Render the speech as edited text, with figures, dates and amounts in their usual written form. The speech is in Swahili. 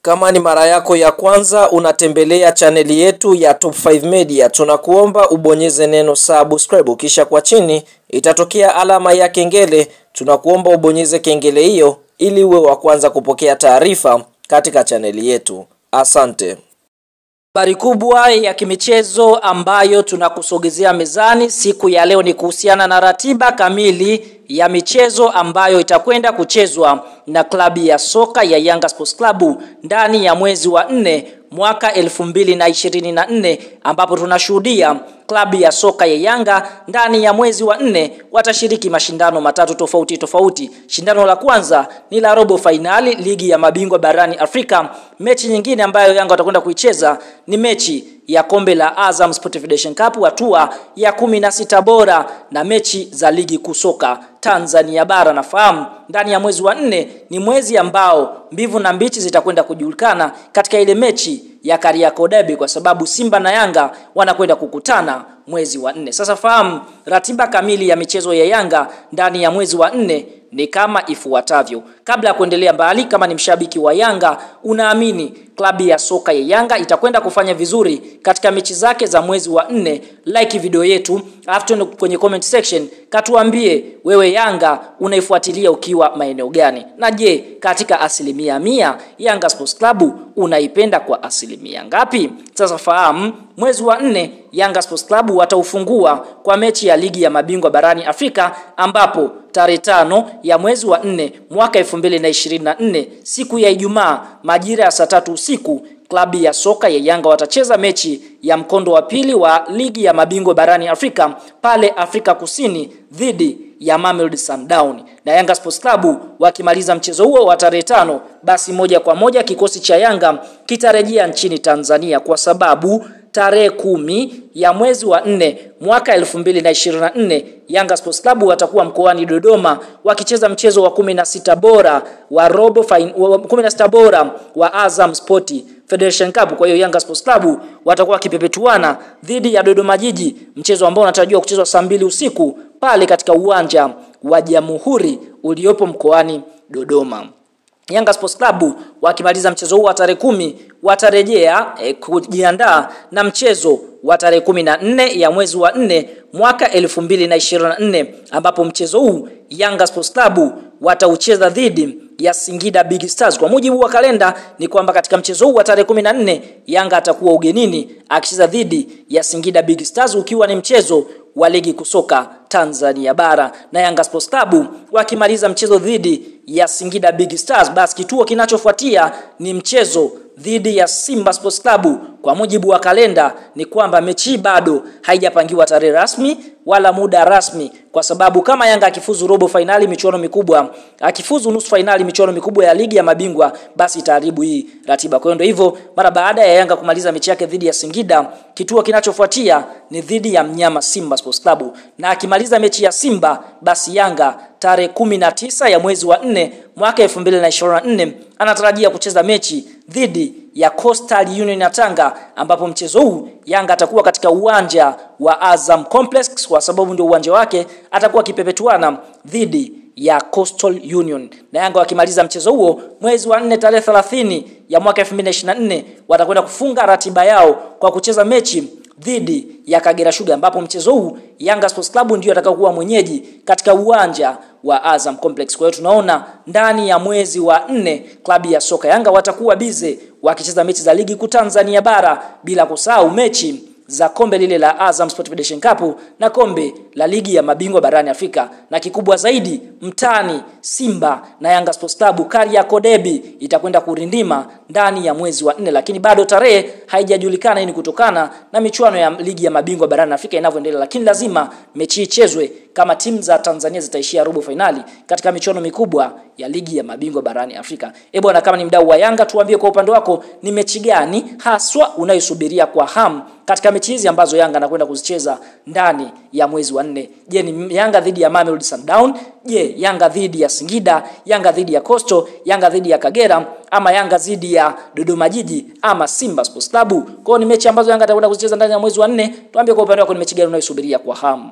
Kama ni mara yako ya kwanza unatembelea chaneli yetu ya Top 5 Media, tunakuomba ubonyeze neno subscribe, kisha kwa chini itatokea alama ya kengele. Tunakuomba ubonyeze kengele hiyo ili uwe wa kwanza kupokea taarifa katika chaneli yetu. Asante. Habari kubwa ya kimichezo ambayo tunakusogezea mezani siku ya leo ni kuhusiana na ratiba kamili ya michezo ambayo itakwenda kuchezwa na klabu ya soka ya Yanga Sports Club ndani ya mwezi wa 4 mwaka 2024, ambapo tunashuhudia klabu ya soka ya Yanga ndani ya mwezi wa 4 watashiriki mashindano matatu tofauti. Shindano la kwanza ni la robo finali ligi ya mabingwa barani Afrika. Mechi nyingine ambayo Yanga watakwenda kuicheza ni mechi ya kombe la Azam Sports Federation Cup hatua ya 16 bora na mechi za ligi kusoka Tanzania bara. Nafahamu ndani ya mwezi wa 4 ni mwezi ambao mbivu na mbichi zitakwenda kujulikana katika ile mechi ya Kariakoo Derby, kwa sababu Simba na Yanga wanakwenda kukutana mwezi wa 4. Sasa fahamu ratiba kamili ya michezo ya Yanga ndani ya mwezi wa 4 ni kama ifuatavyo. Kabla ya kuendelea mbali, kama ni mshabiki wa Yanga unaamini klabu ya soka ya Yanga itakwenda kufanya vizuri katika mechi zake za mwezi wa 4, like video yetu after kwenye comment section, katuambie wewe Yanga unaifuatilia ukiwa maeneo gani, na je katika 100% Yanga Sports Club unaipenda kwa 1% ngapi? Sasa fahamu mwezi wa 4 Yanga Sports Club wataufungua kwa mechi ya ligi ya mabingwa barani Afrika, ambapo tarehe 5 ya mwezi wa 4 mwaka 2024 siku ya Ijumaa majira ya saa 3 usiku klabu ya soka ya Yanga watacheza mechi ya mkondo wa pili wa ligi ya mabingwa barani Afrika pale Afrika Kusini dhidi ya Mamelodi Sundowns. Na Yanga Sports Club wakimaliza mchezo huo wa tarehe 5, basi moja kwa moja kikosi cha Yanga kitarejea nchini Tanzania, kwa sababu tarehe 10 ya mwezi wa 4 mwaka 2024 Yanga Sports Club watakuwa mkoani Dodoma wakicheza mchezo wa 16 bora wa robo 16 bora wa Azam Sports Federation Cup. Kwa hiyo Yanga Sports Club watakuwa kipepetuana dhidi ya Dodoma Jiji, mchezo ambao unatarajiwa kuchezwa saa 2 usiku pale katika uwanja wa Jamhuri uliopo mkoani Dodoma. Yanga Sports Club wakimaliza mchezo huu wa tarehe 10 watarejea kujiandaa na mchezo wa tarehe 14 ya mwezi wa 4 mwaka 2024, ambapo mchezo huu Yanga Sports Club wataucheza dhidi ya Singida Big Stars. Kwa mujibu wa kalenda ni kwamba katika mchezo huu wa tarehe 14 Yanga atakuwa ugenini akicheza dhidi ya Singida Big Stars, ukiwa ni mchezo wa ligi kusoka Tanzania bara. Na Yanga Sports Club wakimaliza mchezo dhidi ya Singida Big Stars, basi kituo kinachofuatia ni mchezo dhidi ya Simba Sports Club. Kwa mujibu wa kalenda ni kwamba mechi bado haijapangiwa tarehe rasmi wala muda rasmi, kwa sababu kama Yanga akifuzu robo finali michuano mikubwa, akifuzu nusu finali michuano mikubwa ya ligi ya mabingwa, basi itaharibu hii ratiba. Kwa hiyo ndio hivyo, mara baada ya Yanga kumaliza mechi yake dhidi ya Singida, kituo kinachofuatia ni dhidi ya mnyama Simba Sports Club, na akimaliza mechi ya Simba, basi Yanga tarehe 19 ya mwezi wa 4 mwaka 2024 anatarajia kucheza mechi dhidi ya Coastal Union ya Tanga, ambapo mchezo huu Yanga atakuwa katika uwanja wa Azam Complex, kwa sababu ndio uwanja wake, atakuwa kipepetuana dhidi ya Coastal Union. Na Yanga wakimaliza mchezo huo mwezi wa 4 tarehe 30 ya mwaka 2024 watakwenda kufunga ratiba yao kwa kucheza mechi dhidi ya Kagera Sugar, ambapo mchezo huu Yanga Sports Club ndio atakayokuwa mwenyeji katika uwanja wa Azam Complex. Kwa hiyo tunaona ndani ya mwezi wa 4 klabu ya soka Yanga watakuwa bize wakicheza mechi za ligi kuu Tanzania bara, bila kusahau mechi za kombe lile la Azam Sports Federation Cup na kombe la ligi ya mabingwa barani Afrika, na kikubwa zaidi mtani Simba na Yanga Sports Club Kariakoo Derby itakwenda kurindima ndani ya mwezi wa 4, lakini bado tarehe haijajulikana. Hii ni kutokana na michuano ya ligi ya mabingwa barani Afrika inavyoendelea, lakini lazima mechi ichezwe kama timu za Tanzania zitaishia robo finali katika michuano mikubwa ya ligi ya mabingwa barani Afrika. Bwana, kama ni mdau wa Yanga tuambie kwa upande wako ni mechi gani haswa unayosubiria kwa hamu katika mechi hizi ambazo Yanga anakwenda kuzicheza ndani ya mwezi wa 4. Je, ni Yanga dhidi ya Mamelodi Sundowns? Je, Yanga dhidi ya Singida? Yanga dhidi ya Coastal? Yanga dhidi ya Kagera? Ama Yanga dhidi ya Dodoma Jiji? Ama Simba Sports Club? Kwa ni mechi ambazo Yanga atakwenda kuzicheza ndani ya mwezi wa 4. Tuambie kwa upande wako ni mechi gani unayosubiria kwa hamu.